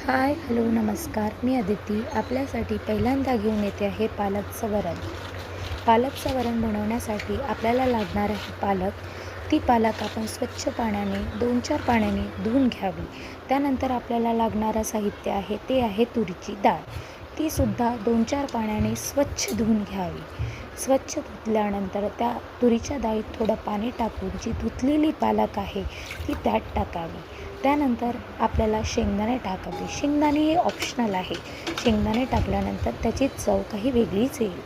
हाय, hello, नमस्कार. मी अदिती आपल्यासाठी पहिल्यांदा घेऊन येते आहे पालकचं वरण. पालकचं वरण बनवण्यासाठी आपल्याला लागणार आहे पालक. ती पालक आपण स्वच्छ पाण्याने 2-4 पाण्याने धुवून घ्यावी. त्यानंतर आपल्याला लागणारं साहित्य आहे ते आहे तुरीची डाळ. तीसुद्धा 2-4 पाण्याने स्वच्छ धुवून घ्यावी. स्वच्छ धुतल्यानंतर त्या तुरीच्या डाळीत थोडं पाणी टाकून जी धुतलेली पालक आहे ती त्यात टाकावी. त्यानंतर आपल्याला शेंगदाणे टाकावे. शेंगदाणे हे ऑप्शनल आहे. शेंगदाणे टाकल्यानंतर त्याची चव काही वेगळीच येईल.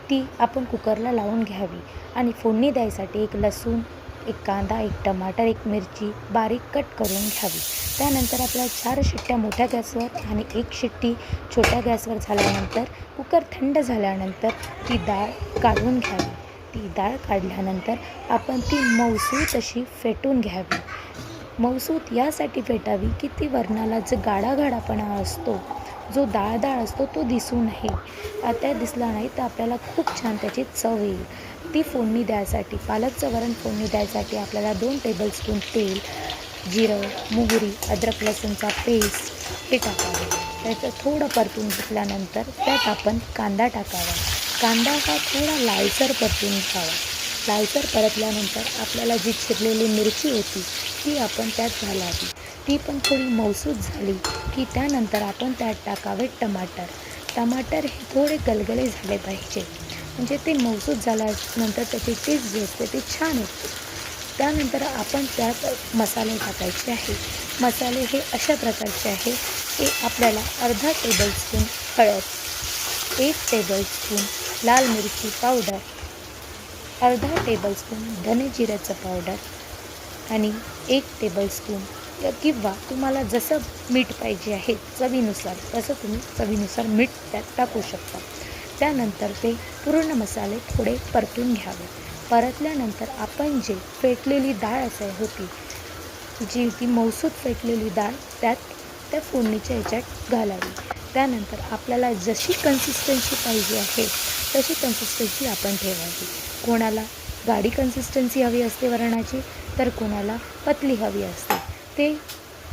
ती आपण कुकरला लावून घ्यावी आणि फोडणी द्यायसाठी एक लसूण, एक कांदा, एक टमाटर, एक मिरची बारीक कट करून घ्यावी. त्यानंतर आपल्याला 4 शिट्ट्या मोठ्या गॅसवर आणि 1 शिट्टी छोट्या गॅसवर झाल्यानंतर कुकर थंड झाल्यानंतर ती डाळ काढून घ्यावी. ती डाळ काढल्यानंतर आपण ती मऊसूत अशी फेटून घ्यावी. मऊसूत यासाठी फेटावी की ती वरणाला जो गाढापणा असतो, जो डाळ असतो तो दिसू नये. त्या दिसला नाही तर आपल्याला खूप छान त्याची चव येईल. ती फोडणी द्यायसाठी पालकचं वरण फोडणी द्यायसाठी आपल्याला 2 टेबलस्पून तेल, जिरं, मोहरी, अद्रक लसूणचा पेस्ट हे टाकावे. त्याचं थोडं परतून घेतल्यानंतर त्यात आपण कांदा टाकावा. कांदा हा थोडा लालसर परतून घ्यावा. लालसर परतल्यानंतर आपल्याला जी चिरलेली मिरची होती ती आपण त्यात घालावी. ती पण थोडी मऊसूत झाली की त्यानंतर आपण त्यात टाकावे टमाटर. टमाटर हे थोडे गलगले झाले पाहिजे, म्हणजे ते मऊसूत झाल्यानंतर त्याची टेस्ट जी असते ती छान येते. त्यानंतर आपण त्यात मसाले टाकायचे आहे. मसाले हे अशा प्रकारचे आहे की आपल्याला अर्धा टेबलस्पून हळद, 1 टेबलस्पून लाल मिरची पावडर, अर्धा टेबलस्पून धने जिऱ्याचं पावडर आणि 1 टेबलस्पून किंवा तुम्हाला जसं मीठ पाहिजे आहे चवीनुसार तसं तुम्ही चवीनुसार मीठ त्यात टाकू शकता. त्यानंतर ते पूर्ण मसाले थोडे परतून घ्यावे. परतल्यानंतर आपण जे फेटलेली डाळ होती, जी ती मऊसूत फेटलेली डाळ त्या फोडणीच्या ह्याच्यात घालावी. त्यानंतर आपल्याला जशी कन्सिस्टन्सी पाहिजे आहे तशी कन्सिस्टन्सी आपण ठेवावी. कोणाला गाढी कन्सिस्टन्सी हवी असते वरणाची तर कोणाला पतली हवी असते. ते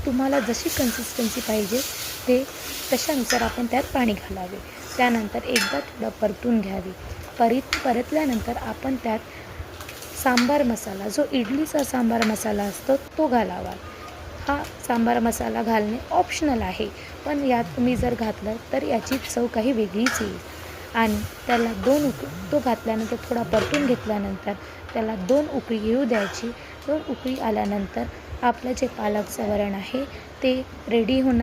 तुम्हाला जशी कन्सिस्टन्सी पाहिजे ते तशानुसार आपण त्यात पाणी घालावे. त्यानंतर एकदा थोडं परतून घ्यावी. परतल्यानंतर आपण त्यात सांबार मसाला, जो इडलीचा सांबार मसाला असतो तो घालावा. हा सांबार मसाला घालणे ऑप्शनल आहे, पण यात तुम्ही जर घातलं तर याची चव काही वेगळीच येईल. आणि त्याला 2 तो घातल्यानंतर थोडा परतून घेतल्यानंतर त्याला 2 उकळी येऊ द्यायची. 2 उकळी आल्यानंतर आपलं जे पालकचं वरण आहे ते रेडी होणार.